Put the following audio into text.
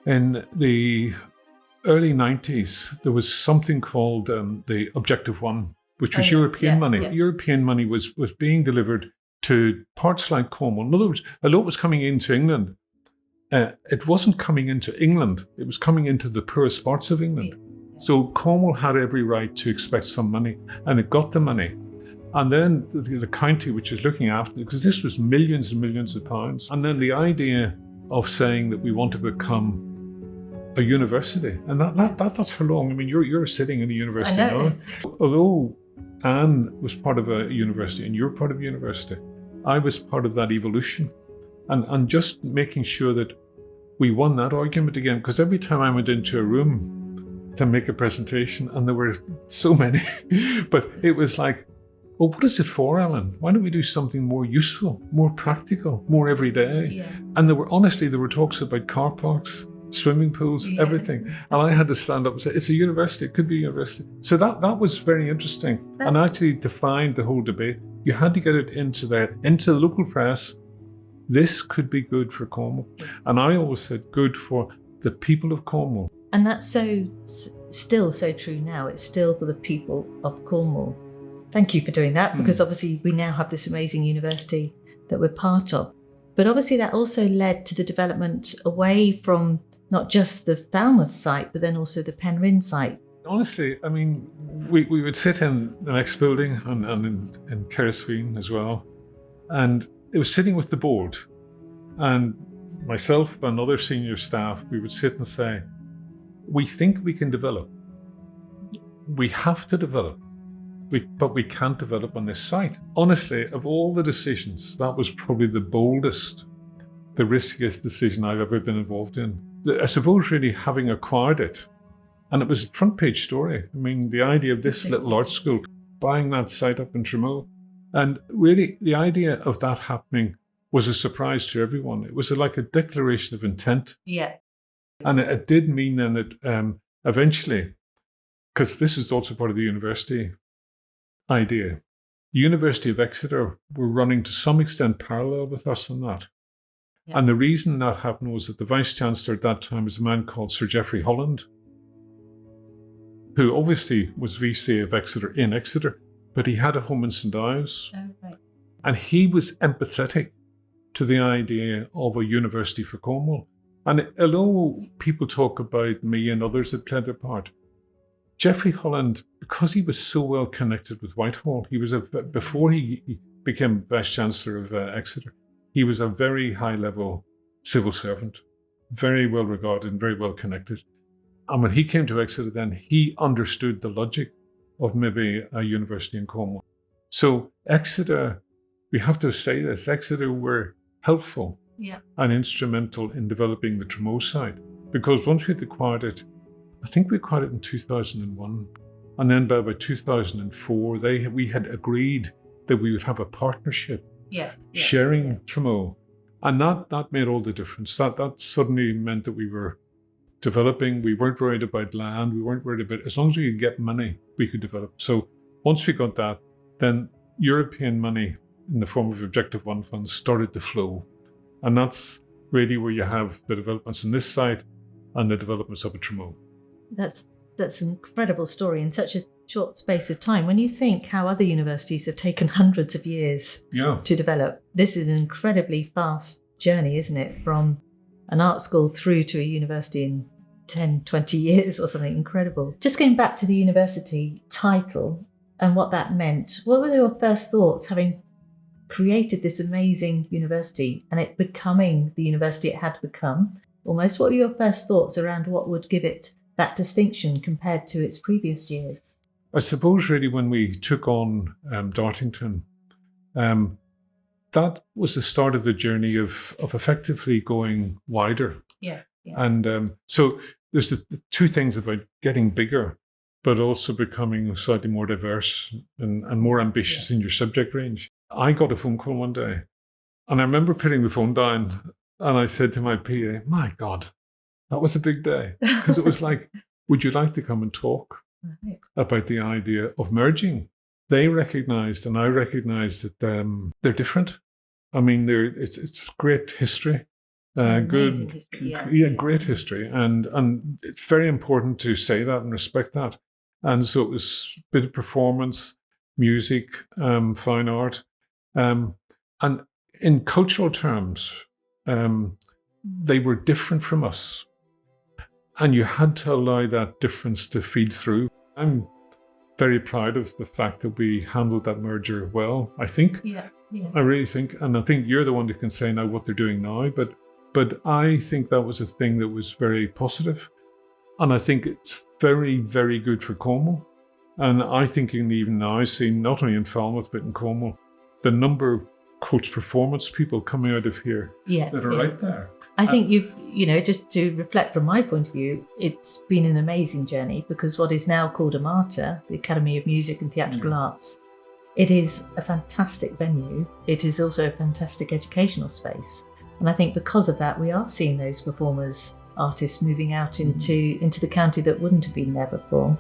In the early 90s, there was something called the Objective One, which was European money. Yeah. European money was being delivered to parts like Cornwall. In other words, a lot was coming into England. It wasn't coming into England. It was coming into the poorest parts of England. Yeah. So Cornwall had every right to expect some money, and it got the money. And then the county, which is looking after it, because this was millions and millions of pounds. And then the idea of saying that we want to become a university, and that's how long. I mean, you're sitting in a university now. Although Anne was part of a university and you're part of a university, I was part of that evolution, and just making sure that we won that argument again. Because every time I went into a room to make a presentation, and there were so many, but it was like, well, what is it for, Alan? Why don't we do something more useful, more practical, more everyday? Yeah. And there were talks about car parks, swimming pools, everything. And I had to stand up and say, it's a university, it could be a university. So that was very interesting. And actually defined the whole debate. You had to get it into the local press. This could be good for Cornwall. And I always said good for the people of Cornwall. And that's still so true now. It's still for the people of Cornwall. Thank you for doing that, because obviously we now have this amazing university that we're part of. But obviously that also led to the development away from not just the Falmouth site, but then also the Penryn site. Honestly, I mean, we would sit in the next building and in Kerrisween as well. And it was sitting with the board. And myself and other senior staff, we would sit and say, we think we can develop. We have to develop. But we can't develop on this site. Honestly, of all the decisions, that was probably the boldest, the riskiest decision I've ever been involved in. I suppose really having acquired it, and it was a front page story. I mean, the idea of this little art school, buying that site up in Tremoe, and really the idea of that happening was a surprise to everyone. It was like a declaration of intent. Yeah. And it did mean then that eventually, because this is also part of the university idea, the University of Exeter were running to some extent parallel with us on that. Yeah. And the reason that happened was that the Vice-Chancellor at that time was a man called Sir Geoffrey Holland, who obviously was VC of Exeter in Exeter, but he had a home in St Ives. Oh, right. And he was empathetic to the idea of a university for Cornwall. And although people talk about me and others that played their part, Geoffrey Holland, because he was so well connected with Whitehall, he was before he became Vice-Chancellor of Exeter, he was a very high-level civil servant, very well regarded and very well connected. And when he came to Exeter then, he understood the logic of maybe a university in Cornwall. So Exeter, we have to say this, Exeter were helpful and instrumental in developing the Tremoe site, because once we'd acquired it, I think we acquired it in 2001. And then by about 2004, we had agreed that we would have a partnership sharing Tremoe. And that made all the difference. That suddenly meant that we were developing. We weren't worried about land. We weren't worried about, as long as we could get money, we could develop. So once we got that, then European money in the form of Objective One funds started to flow. And that's really where you have the developments in this site and the developments up at Tremoe. That's an incredible story in such a short space of time. When you think how other universities have taken hundreds of years to develop, this is an incredibly fast journey, isn't it? From an art school through to a university in 10, 20 years or something incredible. Just going back to the university title and what that meant, what were your first thoughts having created this amazing university and it becoming the university it had become? Almost, what were your first thoughts around what would give it that distinction compared to its previous years? I suppose really when we took on Dartington, that was the start of the journey of effectively going wider. Yeah. And so there's the two things about getting bigger, but also becoming slightly more diverse and more ambitious in your subject range. I got a phone call one day, and I remember putting the phone down, and I said to my PA, my God, that was a big day. Because it was like, would you like to come and talk about the idea of merging? They recognized, and I recognized that they're different. I mean, it's great history. Good, history, great history, and it's very important to say that and respect that. And so it was a bit of performance, music, fine art, and in cultural terms, they were different from us, and you had to allow that difference to feed through. I'm very proud of the fact that we handled that merger well. I think, I really think, and I think you're the one that can say now what they're doing now, but I think that was a thing that was very positive, and I think it's very, very good for Cornwall. And I think even now, I see not only in Falmouth but in Cornwall, the number of coach performance people coming out of here that are out there. I think just to reflect from my point of view, it's been an amazing journey, because what is now called AMATA, the Academy of Music and Theatrical Arts, it is a fantastic venue. It is also a fantastic educational space. And I think because of that, we are seeing those performers, artists moving out into the county that wouldn't have been there before.